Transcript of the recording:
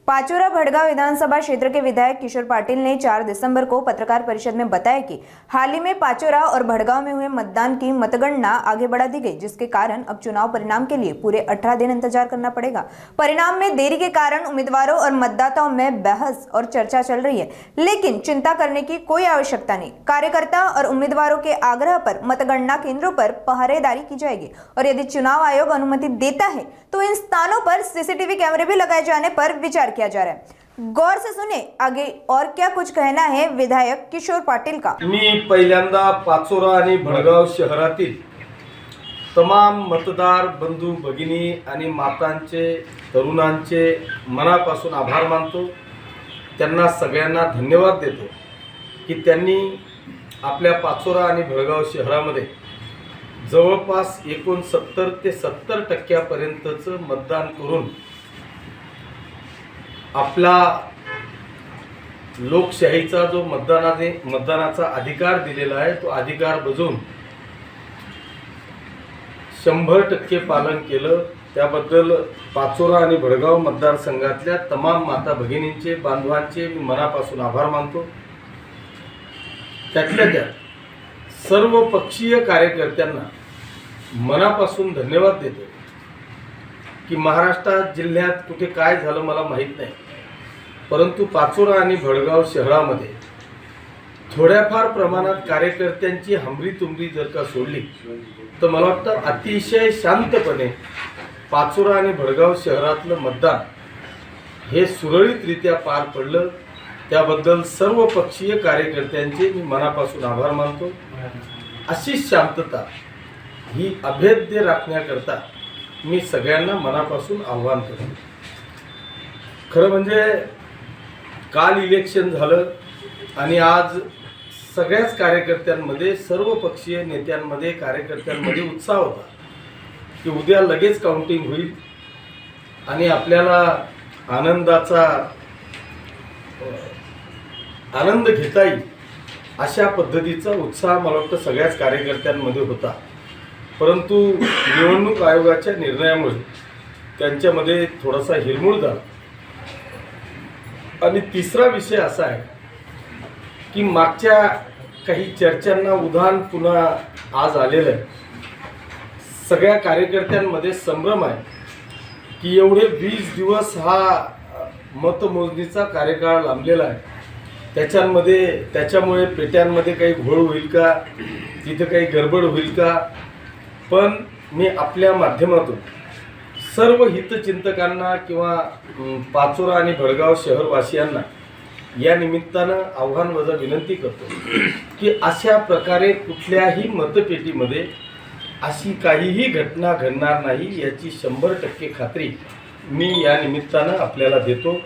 पाचोरा भड़गांव विधानसभा क्षेत्र के विधायक किशोर पाटिल ने 4 दिसंबर को पत्रकार परिषद में बताया कि हाल ही में पाचोरा और भड़गांव में हुए मतदान की मतगणना आगे बढ़ा दी गई, जिसके कारण अब चुनाव परिणाम के लिए पूरे 18 दिन इंतजार करना पड़ेगा। परिणाम में देरी के कारण उम्मीदवारों और मतदाताओं में बहस और चर्चा चल रही है, लेकिन चिंता करने की कोई आवश्यकता नहीं। कार्यकर्ता और उम्मीदवारों के आग्रह पर मतगणना केंद्रों पर पहरेदारी की जाएगी और यदि चुनाव आयोग अनुमति देता है तो इन स्थानों पर सीसीटीवी कैमरे भी लगाए जाने पर विचार किया जा रहा है। गौर से सुने आगे और क्या कुछ कहना है विधायक किशोर पाटिल का। मी पहिल्यांदा पाचोरा आणि भडगाव शहरातील तमाम मतदार बंधू भगिनी आणि मातांचे तरुणांचे मनापासून आभार मानतो। त्यांना सगळ्यांना धन्यवाद देतो की त्यांनी आपल्या पाचोरा आणि भडगाव शहरामध्ये जवळपास 69 ते 70% पर्यंतचं मतदान करून आपला लोकशाहीचा जो मतदानाचा अधिकार दिलेला आहे तो अधिकार बजावून 100% पालन केलं। त्याबद्दल पाचोरा आणि भडगाव मतदारसंघातल्या तमाम माता भगिनींचे बांधवांचे मी मनापासून आभार मानतो। त्यातल्या त्यात सर्व पक्षीय कार्यकर्त्यांना मनापासून धन्यवाद देतो की महाराष्ट्रात जिल्ह्यात कुठे काय झालं मला माहीत नाही, परंतु पाचोरा आणि भडगाव शहरामध्ये थोड्याफार प्रमाणात कार्यकर्त्यांची हमरी-तुमरी जर का सोडली तर मला वाटतं अतिशय शांतपणे पाचोरा आणि भडगाव शहरातलं मतदान हे सुरळीतरित्या पार पडलं। त्याबद्दल सर्व पक्षीय कार्यकर्त्यांचे मी मनापासून आभार मानतो। अशी शांतता ही अभेद्य राखण्याकरता मी सगळ्यांना मनापासून आव्हान करतो। खरं म्हणजे काल इलेक्शन झालं आणि आज सगळ्याच कार्यकर्त्यांमध्ये सर्व पक्षीय नेत्यांमध्ये कार्यकर्त्यांमध्ये उत्साह होता की उद्या लगेच काउंटिंग होईल आणि आपल्याला आनंद घेता येईल अशा पद्धतीचा उत्साह मला वाटतं सगळ्याच कार्यकर्त्यांमध्ये होता। परंतु निवडणूक आयोगाच्या निर्णयामुळे त्यांच्यामध्ये थोडासा हिरमूळ झाला। आणि तिसरा विषय असा आहे की मागच्या काही चर्चांना उधाण पुन्हा आज आलेलं आहे। सगळ्या कार्यकर्त्यांमध्ये संभ्रम आहे की एवढे 20 दिवस हा मतमोजणीचा कार्यकाळ लांबलेला आहे, त्याच्यामुळे पेट्यांमध्ये काही घोळ होईल का, तिथे काही गडबड होईल का। पण मी आपल्या माध्यमातून सर्व हितचिंतकांना किंवा पाचोरा आणि भडगाव शहरवासियांना या निमित्तानं आव्हानवजा विनंती करतो की अशा प्रकारे कुठल्याही मतपेटीमध्ये अशी काहीही घटना घडणार नाही याची 100% खात्री मी या निमित्तानं आपल्याला देतो।